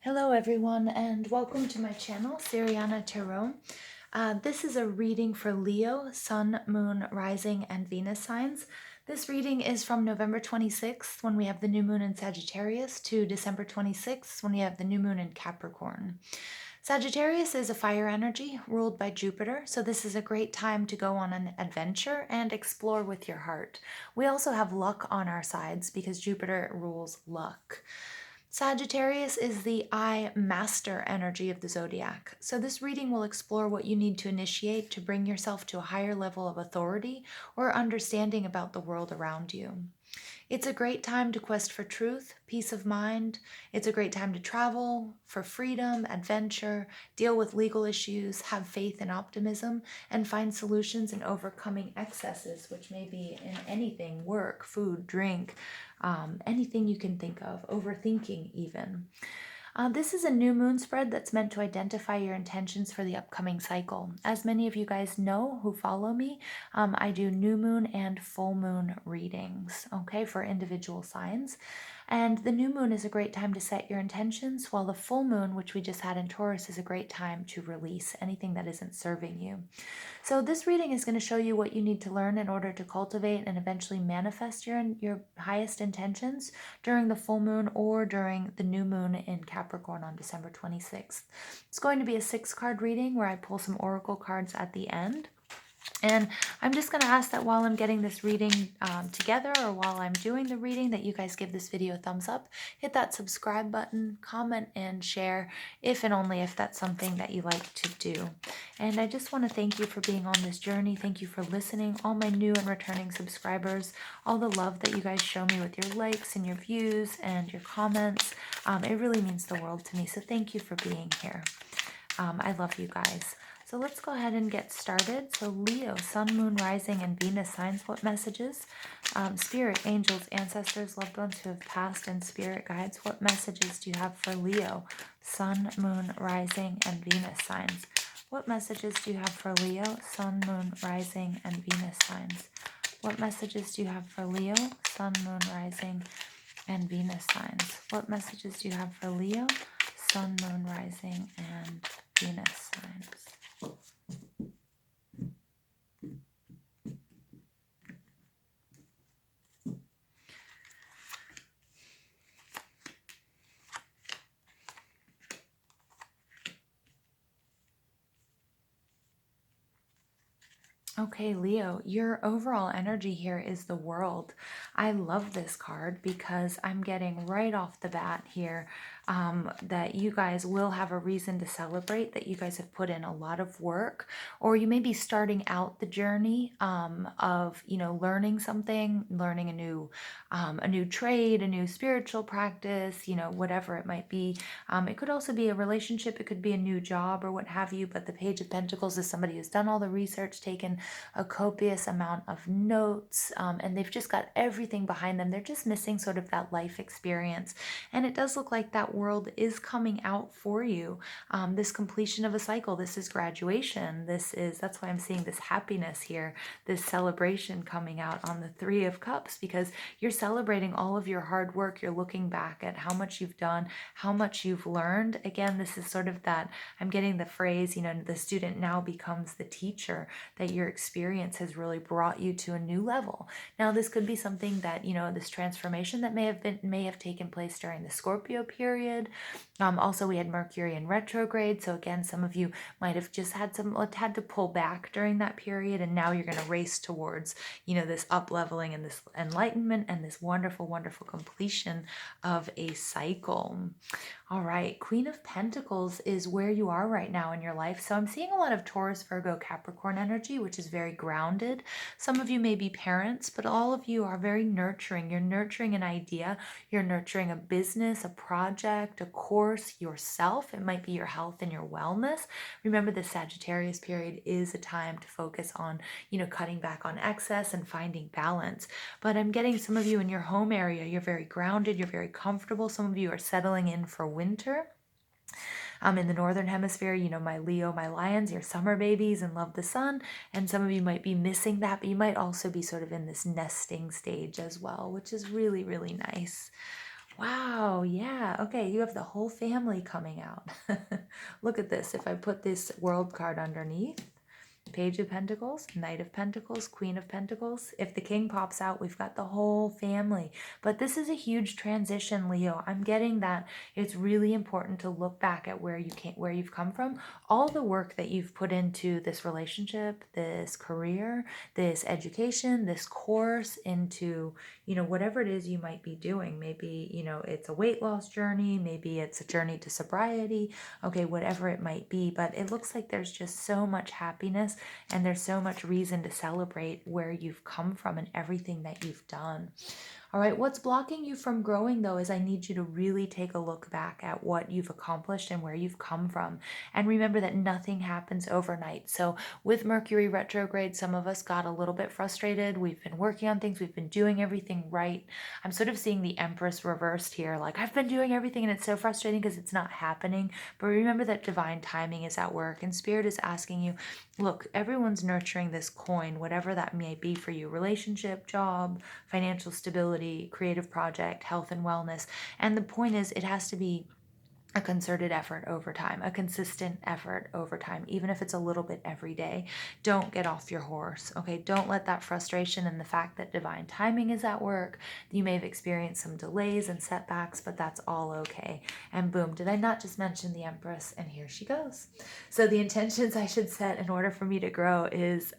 Hello everyone and welcome to my channel, Siriana Tarot. This is a reading for Leo, Sun, Moon, Rising, and Venus signs. This reading is from November 26th when we have the new moon in Sagittarius to December 26th when we have the new moon in Capricorn. Sagittarius is a fire energy ruled by Jupiter, so this is a great time to go on an adventure and explore with your heart. We also have luck on our sides because Jupiter rules luck. Sagittarius is the I master energy of the zodiac. So this reading will explore what you need to initiate to bring yourself to a higher level of authority or understanding about the world around you. It's a great time to quest for truth, peace of mind. It's a great time to travel, for freedom, adventure, deal with legal issues, have faith and optimism, and find solutions in overcoming excesses, which may be in anything, work, food, drink, anything you can think of, overthinking even. This is a new moon spread that's meant to identify your intentions for the upcoming cycle. As many of you guys know who follow me, I do new moon and full moon readings, okay, for individual signs. And the new moon is a great time to set your intentions, while the full moon, which we just had in Taurus, is a great time to release anything that isn't serving you. So this reading is going to show you what you need to learn in order to cultivate and eventually manifest your highest intentions during the full moon or during the new moon in Capricorn on December 26th. It's going to be a 6-card reading where I pull some oracle cards at the end. And I'm just going to ask that while I'm getting this reading together, or while I'm doing the reading, that you guys give this video a thumbs up, hit that subscribe button, comment, and share if and only if that's something that you like to do. And I just want to thank you for being on this journey. Thank you for listening, all my new and returning subscribers, all the love that you guys show me with your likes and your views and your comments. It really means the world to me. So thank you for being here. I love you guys. So let's go ahead and get started. So Leo, Sun, Moon, Rising, and Venus signs. What messages? Spirit, angels, ancestors, loved ones who have passed, and spirit guides. What messages do you have for Leo, Sun, Moon, Rising, and Venus signs? What messages do you have for Leo, Sun, Moon, Rising, and Venus signs? What messages do you have for Leo, Sun, Moon, Rising, and Venus signs? What messages do you have for Leo, Sun, Moon, Rising, and Venus signs? Okay, Leo, your overall energy here is the world. I love this card because I'm getting right off the bat here that you guys will have a reason to celebrate, that you guys have put in a lot of work, or you may be starting out the journey of, learning something, learning a new trade, a new spiritual practice, whatever it might be. It could also be a relationship, it could be a new job or what have you, but the Page of Pentacles is somebody who's done all the research, taken a copious amount of notes, and they've just got everything behind them. They're just missing sort of that life experience. And it does look like that world is coming out for you. This completion of a cycle, this is graduation. That's why I'm seeing this happiness here, this celebration coming out on the 3 of Cups, because you're celebrating all of your hard work. You're looking back at how much you've done, how much you've learned. Again, this is sort of that, I'm getting the phrase, the student now becomes the teacher, that your experience has really brought you to a new level. Now, this could be something that, this transformation that may have taken place during the Scorpio period. Also, we had Mercury in retrograde. So again, some of you might have just had to pull back during that period. And now you're going to race towards, this up leveling and this enlightenment and this wonderful, wonderful completion of a cycle. All right, Queen of Pentacles is where you are right now in your life. So I'm seeing a lot of Taurus, Virgo, Capricorn energy, which is very grounded. Some of you may be parents, but all of you are very nurturing. You're nurturing an idea. You're nurturing a business, a project, a course, yourself. It might be your health and your wellness. Remember, the Sagittarius period is a time to focus on, cutting back on excess and finding balance. But I'm getting some of you in your home area. You're very grounded. You're very comfortable. Some of you are settling in for winter. In the Northern Hemisphere, my Leo, my Lions, your summer babies and love the sun. And some of you might be missing that, but you might also be sort of in this nesting stage as well, which is really, really nice. Wow, yeah. Okay, you have the whole family coming out. Look at this. If I put this world card underneath, Page of Pentacles, Knight of Pentacles, Queen of Pentacles. If the king pops out, we've got the whole family. But this is a huge transition, Leo. I'm getting that it's really important to look back at where you've come from. All the work that you've put into this relationship, this career, this education, this course, into, whatever it is you might be doing. Maybe, it's a weight loss journey, maybe it's a journey to sobriety, okay, whatever it might be. But it looks like there's just so much happiness and there's so much reason to celebrate where you've come from and everything that you've done. All right, what's blocking you from growing though is I need you to really take a look back at what you've accomplished and where you've come from. And remember that nothing happens overnight. So with Mercury retrograde, some of us got a little bit frustrated. We've been working on things, we've been doing everything right. I'm sort of seeing the Empress reversed here. Like, I've been doing everything and it's so frustrating because it's not happening. But remember that divine timing is at work and Spirit is asking you, look, everyone's nurturing this coin, whatever that may be for you, relationship, job, financial stability, creative project, health and wellness. And the point is, it has to be a concerted effort over time, a consistent effort over time, even if it's a little bit every day. Don't get off your horse, okay? Don't let that frustration and the fact that divine timing is at work, you may have experienced some delays and setbacks, but that's all okay. And boom, did I not just mention the Empress? And here she goes. So the intentions I should set in order for me to grow is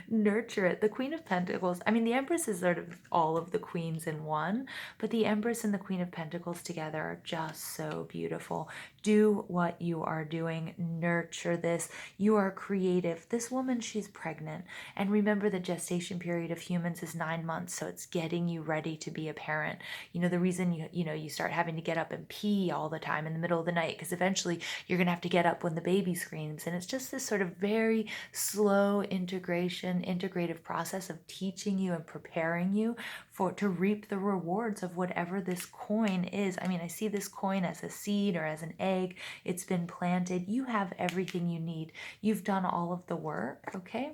nurture it. The Queen of Pentacles, I mean, the Empress is sort of all of the queens in one, but the Empress and the Queen of Pentacles together are just so beautiful. Do what you are doing. Nurture this. You are creative. This woman, she's pregnant. And remember, the gestation period of humans is 9 months, so it's getting you ready to be a parent. The reason you start having to get up and pee all the time in the middle of the night, because eventually you're going to have to get up when the baby screams. And it's just this sort of very slow integrative process of teaching you and preparing you to reap the rewards of whatever this coin is. I mean, I see this coin as a seed or as an egg. It's been planted. You have everything you need. You've done all of the work, okay?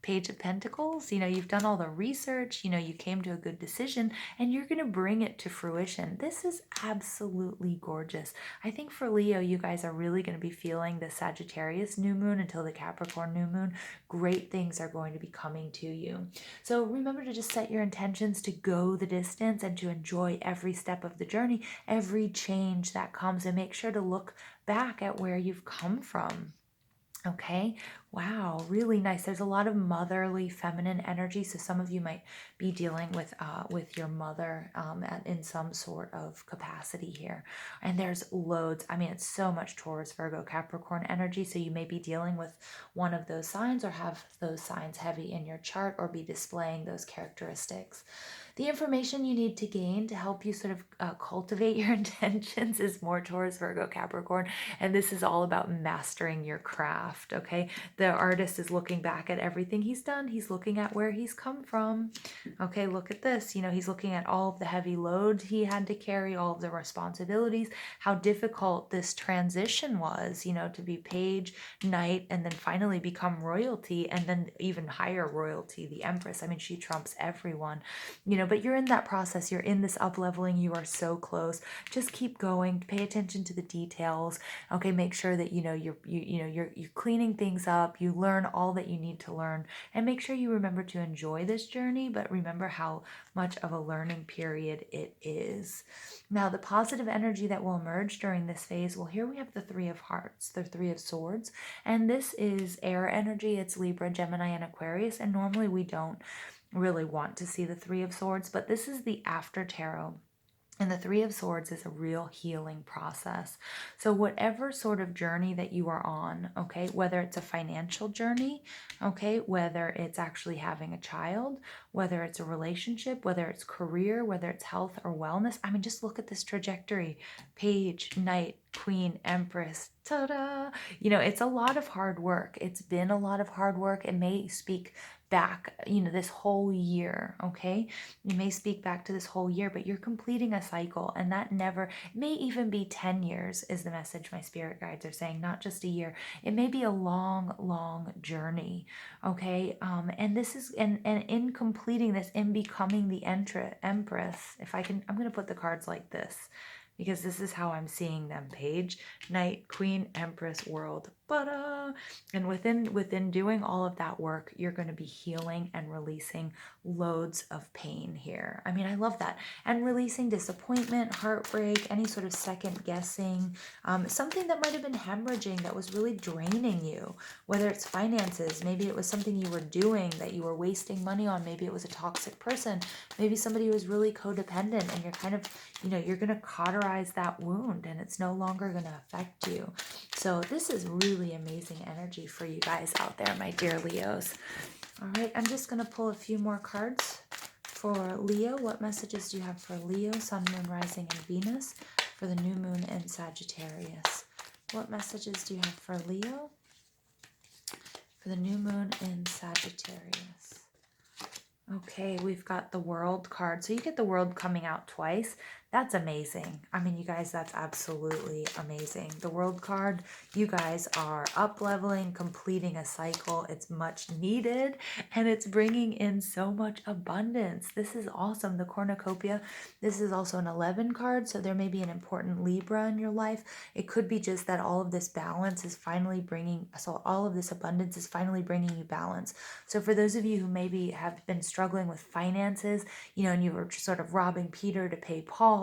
Page of Pentacles, you've done all the research, you came to a good decision and you're going to bring it to fruition. This is absolutely gorgeous. I think for Leo, you guys are really going to be feeling the Sagittarius new moon until the Capricorn new moon. Great things are going to be coming to you. So remember to just set your intentions to go the distance and to enjoy every step of the journey, every change that comes, and make sure to look back at where you've come from. Okay, wow, really nice. There's a lot of motherly, feminine energy. So some of you might be dealing with your mother in some sort of capacity here. And there's loads. I mean, it's so much Taurus, Virgo, Capricorn energy. So you may be dealing with one of those signs or have those signs heavy in your chart or be displaying those characteristics. The information you need to gain to help you sort of cultivate your intentions is more Taurus, Virgo, Capricorn. And this is all about mastering your craft, okay? The artist is looking back at everything he's done. He's looking at where he's come from. Okay, look at this. He's looking at all of the heavy load he had to carry, all of the responsibilities, how difficult this transition was, to be page, knight, and then finally become royalty, and then even higher royalty, the Empress. I mean, she trumps everyone, but you're in that process. You're in this up leveling. You are so close. Just keep going. Pay attention to the details. Okay, make sure that you're cleaning things up. You learn all that you need to learn, and make sure you remember to enjoy this journey, but remember how much of a learning period it is. Now, the positive energy that will emerge during this phase, well, here we have the Three of Hearts, the Three of Swords, and this is air energy. It's Libra, Gemini, and Aquarius, and normally we don't really want to see the Three of Swords, but this is the after tarot. And the Three of Swords is a real healing process. So whatever sort of journey that you are on, okay, whether it's a financial journey, okay, whether it's actually having a child, whether it's a relationship, whether it's career, whether it's health or wellness, I mean, just look at this trajectory. Page, Knight, Queen, Empress, ta-da! It's a lot of hard work. It's been a lot of hard work. It may speak back, you know, this whole year, okay? You may speak back to this whole year, but you're completing a cycle, and that never, it may even be 10 years is the message my spirit guides are saying, not just a year. It may be a long, long journey, okay? And this is, and in completing this, in becoming the Empress, if I can, I'm going to put the cards like this, because this is how I'm seeing them. Page, Knight, Queen, Empress, World. And within doing all of that work, you're going to be healing and releasing loads of pain here. I mean, I love that. And releasing disappointment, heartbreak, any sort of second guessing, something that might have been hemorrhaging that was really draining you, whether it's finances, maybe it was something you were doing that you were wasting money on, maybe it was a toxic person, maybe somebody who was really codependent, and you're kind of, you know, you're going to cauterize that wound and it's no longer going to affect you. So this is really amazing energy for you guys out there, my dear Leos. All right, I'm just going to pull a few more cards for Leo. What messages do you have for Leo, Sun, Moon, Rising, and Venus for the new moon in Sagittarius? What messages do you have for Leo for the new moon in Sagittarius? Okay, we've got the World card. So you get the World coming out twice. That's amazing. I mean, you guys, that's absolutely amazing. The World card, you guys are up-leveling, completing a cycle. It's much needed, and it's bringing in so much abundance. This is awesome. The Cornucopia, this is also an 11 card, so there may be an important Libra in your life. It could be just that all of this balance is finally bringing, so all of this abundance is finally bringing you balance. So for those of you who maybe have been struggling with finances, you know, and you were sort of robbing Peter to pay Paul,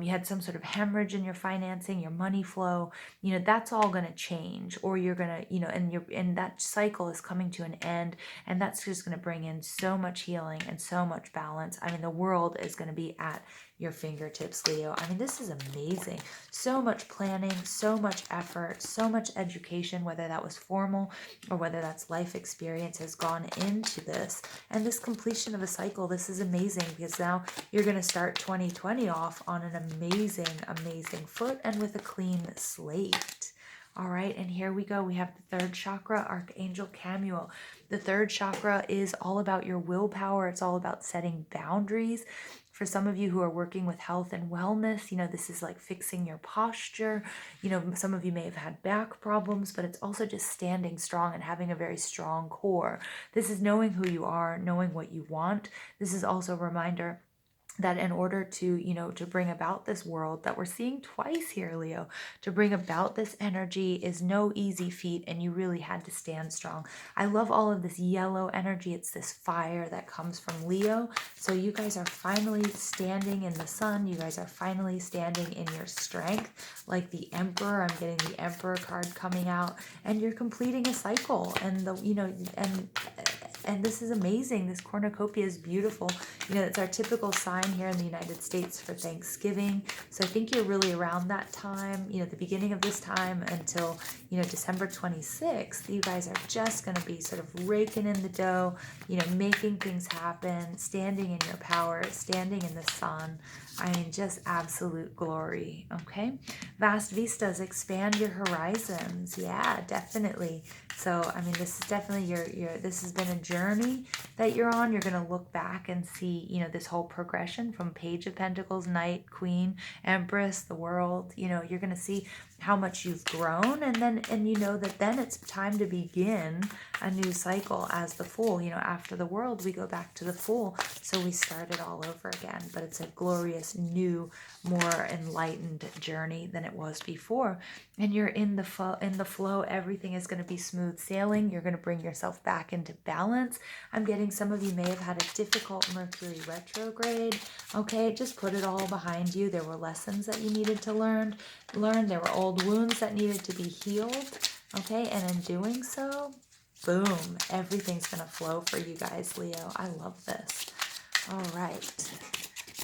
you had some sort of hemorrhage in your financing, your money flow, you know, that's all going to change, or you're going to, you know, and that cycle is coming to an end, and that's just going to bring in so much healing and so much balance. I mean, the world is going to be at your fingertips, Leo. I mean, this is amazing. So much planning, so much effort, so much education, whether that was formal or whether that's life experience, has gone into this. And this completion of a cycle, this is amazing, because now you're going to start 2020 off on an amazing, amazing foot and with a clean slate. All right, and here we go. We have the third chakra, Archangel Camuel. The third chakra is all about your willpower. It's all about setting boundaries. For some of you who are working with health and wellness, you know, this is like fixing your posture. You know, some of you may have had back problems, but it's also just standing strong and having a very strong core. This is knowing who you are, knowing what you want. This is also a reminder that in order to, you know, to bring about this world that we're seeing twice here, Leo, to bring about this energy is no easy feat, and you really had to stand strong. I love all of this yellow energy. It's this fire that comes from Leo. So you guys are finally standing in the sun. You guys are finally standing in your strength, like the Emperor. I'm getting the Emperor card coming out, and you're completing a cycle. And the, you know, and this is amazing. This cornucopia is beautiful. You know, it's our typical sign here in the United States for Thanksgiving. So I think you're really around that time, you know, the beginning of this time until, you know, December 26th. You guys are just going to be sort of raking in the dough, you know, making things happen, standing in your power, standing in the sun. I mean, just absolute glory. Okay. Vast vistas, expand your horizons. Yeah, definitely. So, I mean, this is definitely this has been a journey that you're on. You're going to look back and see, you know, this whole progression from Page of Pentacles, Knight, Queen, Empress, the World. You know, you're going to see how much you've grown, and you know that then it's time to begin a new cycle as the Fool. You know, after the World, we go back to the Fool, so we start it all over again. But it's a glorious, new, more enlightened journey than it was before. And you're in the flow. Everything is going to be smooth sailing. You're going to bring yourself back into balance. I'm getting some of you may have had a difficult Mercury retrograde. Okay, just put it all behind you. There were lessons that you needed to learn. There were old wounds that needed to be healed. Okay, and in doing so, boom, everything's going to flow for you guys, Leo. I love this. All right.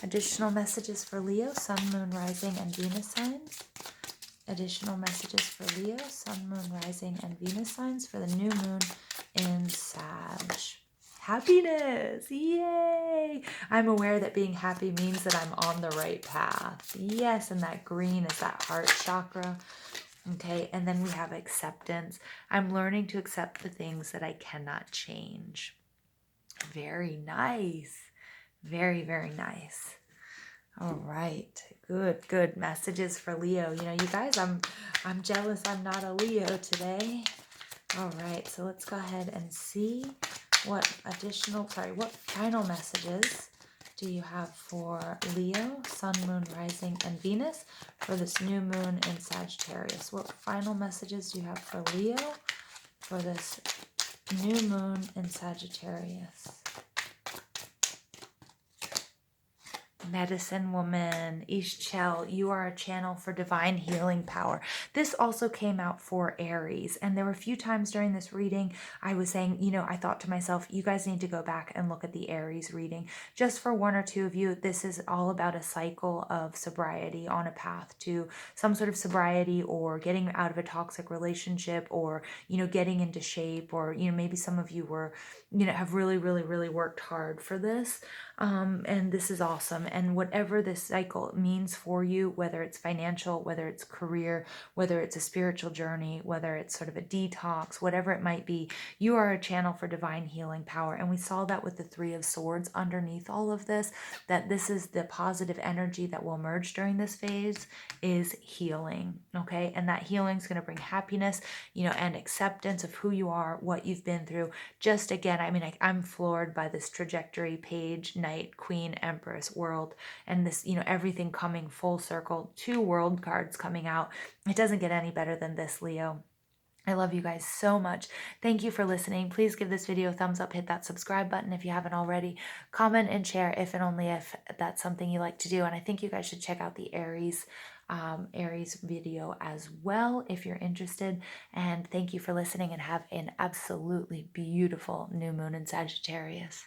Additional messages for Leo, Sun, Moon, Rising, and Venus signs. Additional messages for Leo, Sun, Moon, Rising, and Venus signs for the new moon in Sag. Happiness! Yay! I'm aware that being happy means that I'm on the right path. Yes, and that green is that heart chakra. Okay, and then we have acceptance. I'm learning to accept the things that I cannot change. Very nice. Very, very nice. All right. Good messages for Leo. You know, you guys, I'm jealous I'm not a Leo today. All right. So let's go ahead and see what final messages do you have for Leo, Sun, Moon, Rising, and Venus for this new moon in Sagittarius? What final messages do you have for Leo for this new moon in Sagittarius? Medicine woman, Ishchel, you are a channel for divine healing power. This also came out for Aries. And there were a few times during this reading, I was saying, you know, I thought to myself, you guys need to go back and look at the Aries reading. Just for one or two of you, this is all about a cycle of sobriety on a path to some sort of sobriety, or getting out of a toxic relationship, or, you know, getting into shape, or, you know, maybe some of you were, you know, have really worked hard for this. And this is awesome. And whatever this cycle means for you, whether it's financial, whether it's career, whether it's a spiritual journey, whether it's sort of a detox, whatever it might be, you are a channel for divine healing power. And we saw that with the Three of Swords underneath all of this, that this is the positive energy that will emerge during this phase is healing. Okay. And that healing is going to bring happiness, you know, and acceptance of who you are, what you've been through. Just again, I mean, I'm floored by this trajectory, page, Knight, Queen, Empress, World, and this, you know, everything coming full circle. 2 World cards coming out. It doesn't get any better than this, Leo. I love you guys so much. Thank you for listening. Please give this video a thumbs up, hit that subscribe button if you haven't already. Comment and share if and only if that's something you like to do. And I think you guys should check out the Aries video as well if you're interested. And thank you for listening, and have an absolutely beautiful new moon in Sagittarius.